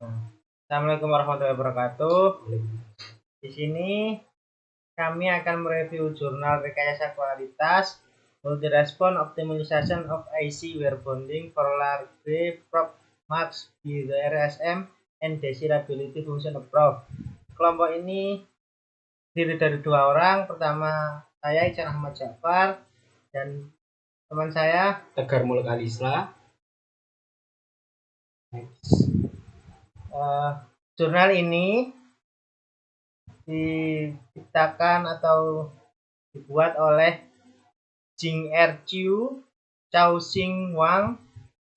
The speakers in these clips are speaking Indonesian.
Assalamualaikum warahmatullahi wabarakatuh. Di sini kami akan mereview jurnal rekayasa kualitas multi-respon optimization of IC wire bonding for large probe maps di RSM and desirability function of probe. Kelompok ini terdiri dari 2 orang. Pertama saya Ican Ahmad Jafar dan teman saya Tegar Muluk Alisla. Jurnal ini diciptakan atau dibuat oleh Jing Er Chiu, Chao Xing Wang,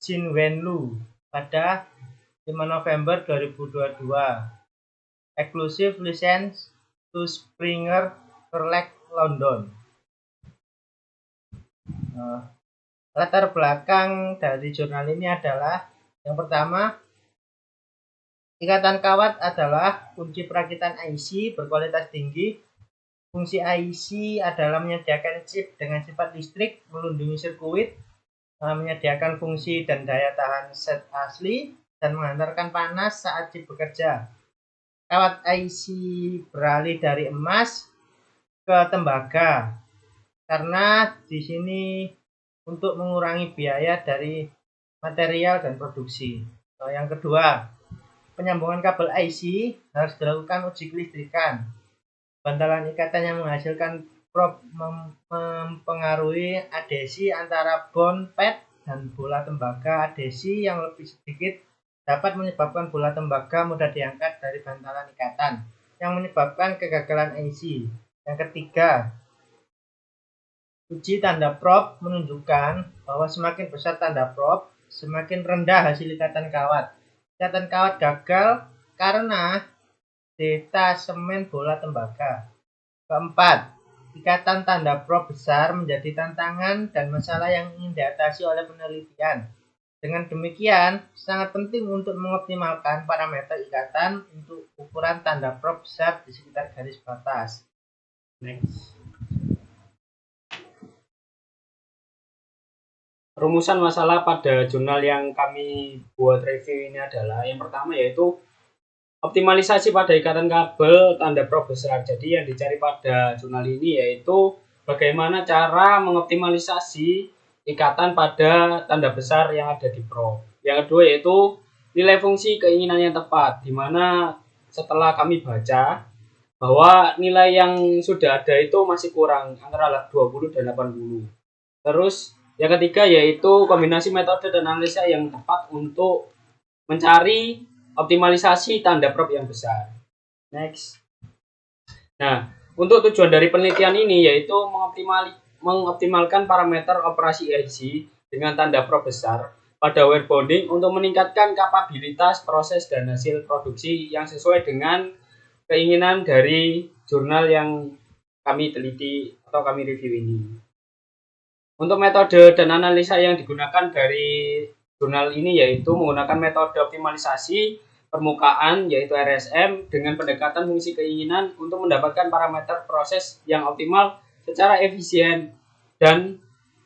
Jin Wen Lu pada 5 November 2022. Exclusive license to Springer Verlag London. Latar belakang dari jurnal ini adalah yang pertama, ikatan kawat adalah kunci perakitan IC berkualitas tinggi. Fungsi IC adalah menyediakan chip dengan sifat listrik, melindungi sirkuit, menyediakan fungsi dan daya tahan set asli, dan menghantarkan panas saat chip bekerja. Kawat IC beralih dari emas ke tembaga karena di sini untuk mengurangi biaya dari material dan produksi. Yang kedua, penyambungan kabel IC harus dilakukan uji kelistrikan. Bantalan ikatan yang menghasilkan probe mempengaruhi adhesi antara bond pad dan bola tembaga. Adhesi yang lebih sedikit dapat menyebabkan bola tembaga mudah diangkat dari bantalan ikatan, yang menyebabkan kegagalan IC. Yang ketiga, uji tanda probe menunjukkan bahwa semakin besar tanda probe, semakin rendah hasil ikatan kawat. Ikatan kawat gagal karena detasemen bola tembaga. Keempat, ikatan tanda probe besar menjadi tantangan dan masalah yang ingin diatasi oleh penelitian. Dengan demikian, sangat penting untuk mengoptimalkan parameter ikatan untuk ukuran tanda probe besar di sekitar garis batas. Next. Rumusan masalah pada jurnal yang kami buat review ini adalah yang pertama yaitu optimalisasi pada ikatan kabel tanda probe besar. Jadi yang dicari pada jurnal ini yaitu bagaimana cara mengoptimalisasi ikatan pada tanda besar yang ada di probe. Yang kedua yaitu nilai fungsi keinginan yang tepat, di mana setelah kami baca bahwa nilai yang sudah ada itu masih kurang antara 20 dan 80. Terus yang ketiga yaitu kombinasi metode dan analisa yang tepat untuk mencari optimalisasi tanda probe yang besar. Next. Nah, untuk tujuan dari penelitian ini yaitu mengoptimalkan parameter operasi IC dengan tanda probe besar pada wire bonding untuk meningkatkan kapabilitas proses dan hasil produksi yang sesuai dengan keinginan dari jurnal yang kami teliti atau kami review ini. Untuk metode dan analisa yang digunakan dari jurnal ini yaitu menggunakan metode optimalisasi permukaan yaitu RSM dengan pendekatan fungsi keinginan untuk mendapatkan parameter proses yang optimal secara efisien dan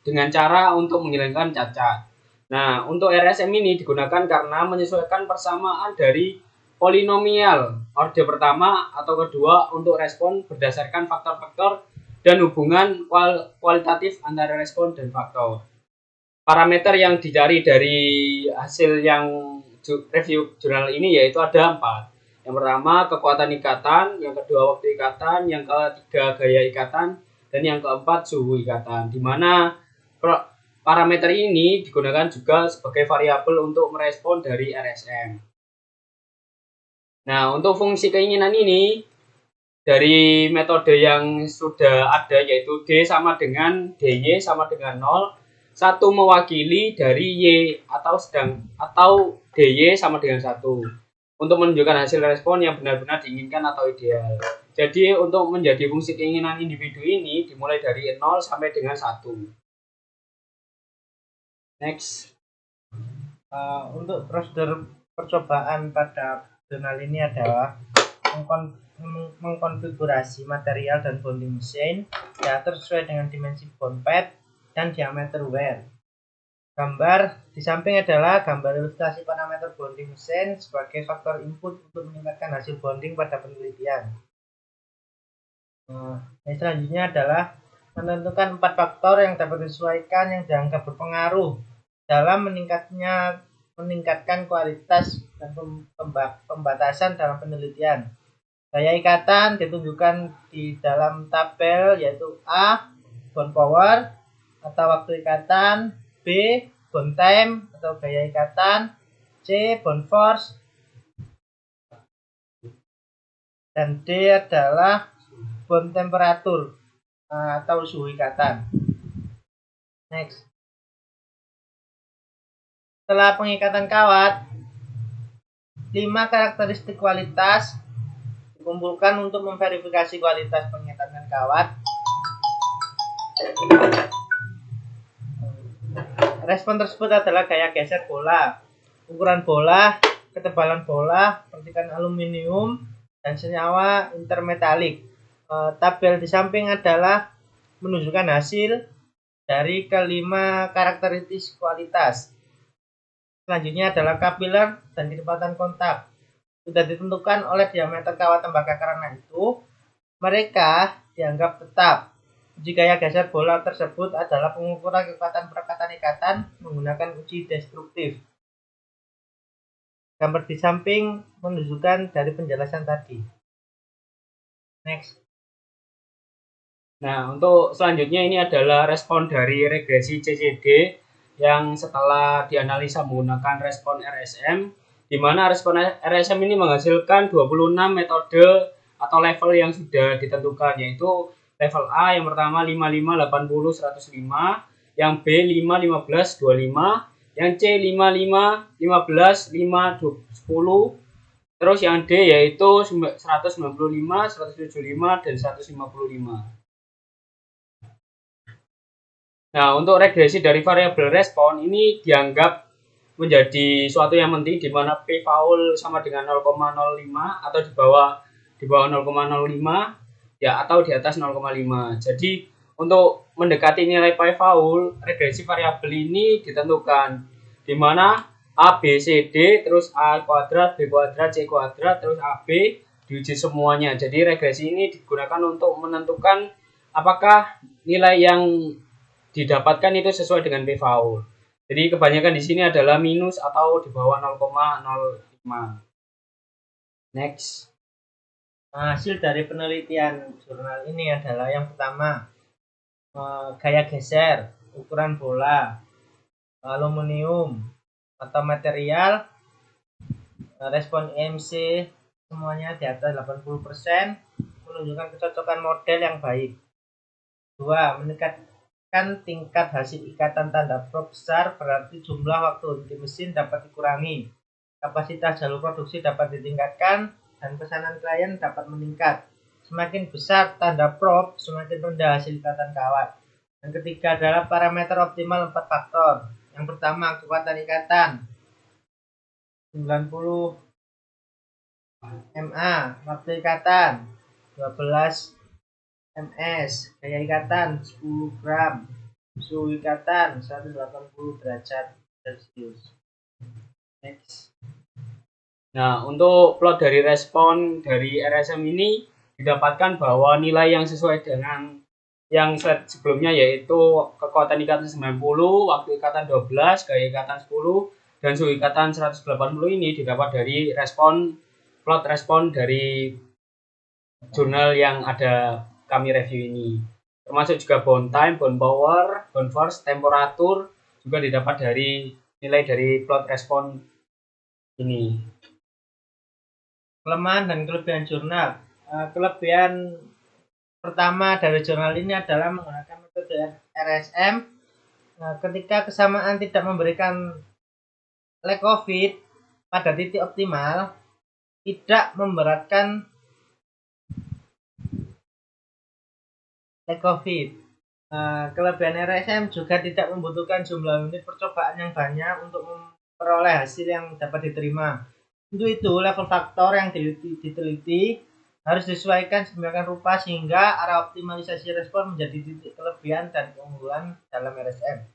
dengan cara untuk menghilangkan cacat. Nah, untuk RSM ini digunakan karena menyesuaikan persamaan dari polinomial orde pertama atau kedua untuk respon berdasarkan faktor-faktor dan hubungan kualitatif antara respon dan faktor. Parameter yang dicari dari hasil yang review jurnal ini yaitu ada 4. Yang pertama kekuatan ikatan, yang kedua waktu ikatan, yang ketiga gaya ikatan, dan yang keempat suhu ikatan. Di mana parameter ini digunakan juga sebagai variabel untuk merespon dari RSM. Nah, untuk fungsi keinginan ini dari metode yang sudah ada yaitu D sama dengan DY sama dengan 0. Satu mewakili dari Y atau DY sama dengan 1 untuk menunjukkan hasil respon yang benar-benar diinginkan atau ideal. Jadi untuk menjadi fungsi keinginan individu ini dimulai dari 0 sampai dengan 1. Next. Untuk prosedur percobaan pada jurnal ini adalah mengkonfigurasi material dan bonding mesin diatur sesuai dengan dimensi bond pad dan diameter wire. Gambar di samping adalah gambar ilustrasi parameter bonding mesin sebagai faktor input untuk meningkatkan hasil bonding pada penelitian. Yang selanjutnya adalah menentukan 4 faktor yang dapat disesuaikan yang dianggap berpengaruh dalam meningkatkan kualitas dan pembatasan dalam penelitian. Gaya ikatan ditunjukkan di dalam tabel, yaitu A. Bond power atau waktu ikatan, B. Bond time atau gaya ikatan, C. Bond force, dan D adalah bond temperatur atau suhu ikatan. Next. Setelah pengikatan kawat, 5 karakteristik kualitas dikumpulkan untuk memverifikasi kualitas pengikatan kawat. Respon tersebut adalah gaya geser bola, ukuran bola, ketebalan bola, percikan aluminium, dan senyawa intermetalik. Tabel di samping adalah menunjukkan hasil dari kelima karakteristik kualitas. Selanjutnya adalah kapiler dan kecepatan kontak. Sudah ditentukan oleh diameter kawat tembaga, karena itu mereka dianggap tetap. Uji gaya geser bola tersebut adalah pengukuran kekuatan perekatan ikatan menggunakan uji destruktif. Gambar di samping menunjukkan dari penjelasan tadi. Next. Nah, untuk selanjutnya ini adalah respon dari regresi CCD yang setelah dianalisa menggunakan respon RSM, di mana respon RSM ini menghasilkan 26 metode atau level yang sudah ditentukan, yaitu level A yang pertama 55, 80, 105, yang B 5, 15, 25, yang C 55, 15, 5, 10, terus yang D yaitu 195, 175, dan 155. Nah, untuk regresi dari variabel respon ini dianggap menjadi suatu yang penting, di mana P foul sama dengan 0,05 atau di bawah 0,05 ya, atau di atas 0,5. Jadi untuk mendekati nilai P foul, regresi variabel ini ditentukan, di mana A, B, C, D, terus A kuadrat, B kuadrat, C kuadrat, terus AB diuji semuanya. Jadi regresi ini digunakan untuk menentukan apakah nilai yang didapatkan itu sesuai dengan P foul. Jadi kebanyakan di sini adalah minus atau di bawah 0,05. Next. Hasil dari penelitian jurnal ini adalah yang pertama, gaya geser, ukuran bola, aluminium atau material, respon IMC semuanya di atas 80%, menunjukkan kecocokan model yang baik. 2. Meningkatkan tingkat hasil ikatan tanda probe besar, berarti jumlah waktu henti mesin dapat dikurangi, kapasitas jalur produksi dapat ditingkatkan, dan pesanan klien dapat meningkat. Semakin besar tanda probe, semakin rendah hasil ikatan kawat. Yang ketiga adalah parameter optimal 4 faktor. Yang pertama, kekuatan ikatan 90 MA, waktu ikatan 12 ms, gaya ikatan 10 gram, suhu ikatan 180 derajat Celcius. Next. Nah, untuk plot dari respon dari RSM ini didapatkan bahwa nilai yang sesuai dengan yang slide sebelumnya, yaitu kekuatan ikatan 90, waktu ikatan 12, gaya ikatan 10, dan suhu ikatan 180 ini didapat dari plot respon dari jurnal yang ada kami review ini. Termasuk juga bond time, bond power, bond force, temperatur juga didapat dari nilai dari plot respon ini. Kelemahan dan kelebihan jurnal. Kelebihan pertama dari jurnal ini adalah menggunakan metode RSM. Ketika kesamaan tidak memberikan leukofit pada titik optimal, tidak memberatkan leukofit. Kelebihan RSM juga tidak membutuhkan jumlah unit percobaan yang banyak untuk memperoleh hasil yang dapat diterima. Untuk itu, level faktor yang diteliti harus disesuaikan sedemikian rupa sehingga arah optimalisasi respon menjadi titik kelebihan dan keunggulan dalam RSM.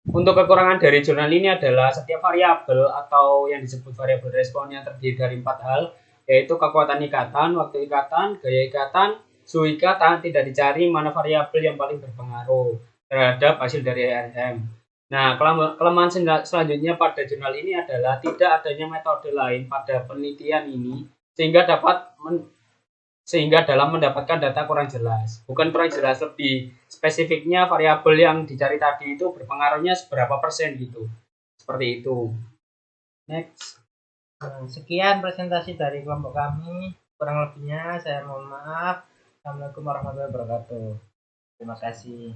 Untuk kekurangan dari jurnal ini adalah setiap variabel atau yang disebut variabel respon yang terdiri dari 4 hal, yaitu kekuatan ikatan, waktu ikatan, gaya ikatan, suhu ikatan. Tidak dicari mana variabel yang paling berpengaruh terhadap hasil dari ARM. Nah, kelemahan selanjutnya pada jurnal ini adalah tidak adanya metode lain pada penelitian ini sehingga dalam mendapatkan data kurang jelas. Bukan kurang jelas, lebih spesifiknya variabel yang dicari tadi itu berpengaruhnya seberapa persen gitu. Seperti itu. Next. Sekian presentasi dari kelompok kami. Kurang lebihnya saya mohon maaf. Assalamualaikum warahmatullahi wabarakatuh. Terima kasih.